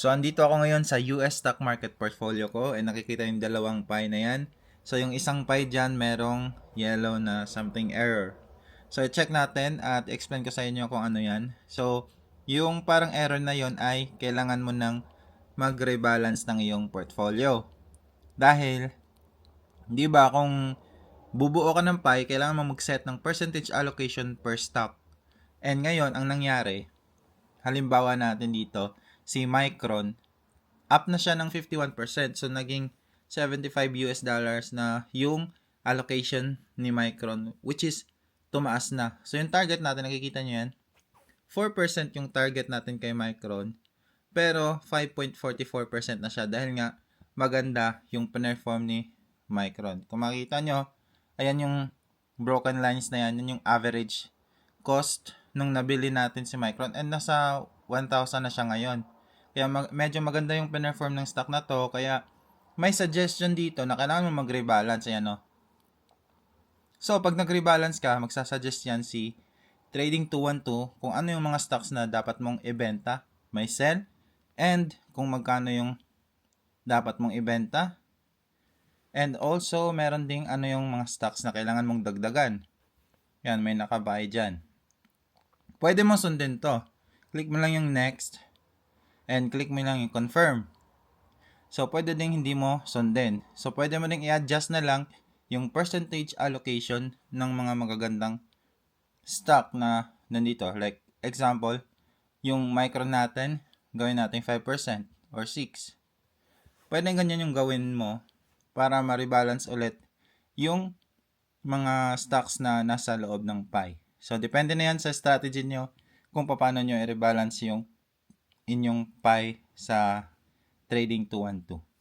So, andito ako ngayon sa US stock market portfolio ko and nakikita yung dalawang pie na yan. So, yung isang pie dyan merong yellow na something error. So, check natin at explain ko sa inyo kung ano yan. So, yung parang error na yon ay kailangan mo nang mag-rebalance ng iyong portfolio. Dahil, di ba kung bubuo ka ng pie, kailangan mo mag-set ng percentage allocation per stock. And ngayon, ang nangyari, halimbawa natin dito, si Micron, up na siya ng 51%. So, naging 75 US dollars na yung allocation ni Micron, which is tumaas na. So, yung target natin, nakikita nyo yan, 4% yung target natin kay Micron, pero 5.44% na siya dahil nga maganda yung perform ni Micron. Kung makikita nyo, ayan yung broken lines na yan, yun yung average cost nung nabili natin si Micron and nasa 1,000 na siya ngayon. Kaya medyo maganda yung perform ng stock na to. Kaya may suggestion dito na kailangan mo mag-rebalance. Ayan, no? So, pag nag-rebalance ka, magsasuggest yan si Trading 212 kung ano yung mga stocks na dapat mong ibenta, may sell, and kung magkano yung dapat mong ibenta. And also, meron ding ano yung mga stocks na kailangan mong dagdagan. Yan, may nakabuy dyan. Pwede mo sundin to. Click mo lang yung next and click mo lang yung confirm. So, pwede ding hindi mo sundin. So, pwede mo ding i-adjust na lang yung percentage allocation ng mga magagandang stock na nandito. Like, example, yung Micron natin, gawin natin 5% or 6. Pwede ganyan yung gawin mo para ma-rebalance ulit yung mga stocks na nasa loob ng pie. So, depende na yan sa strategy nyo kung paano nyo i-rebalance yung inyong pie sa Trading 212.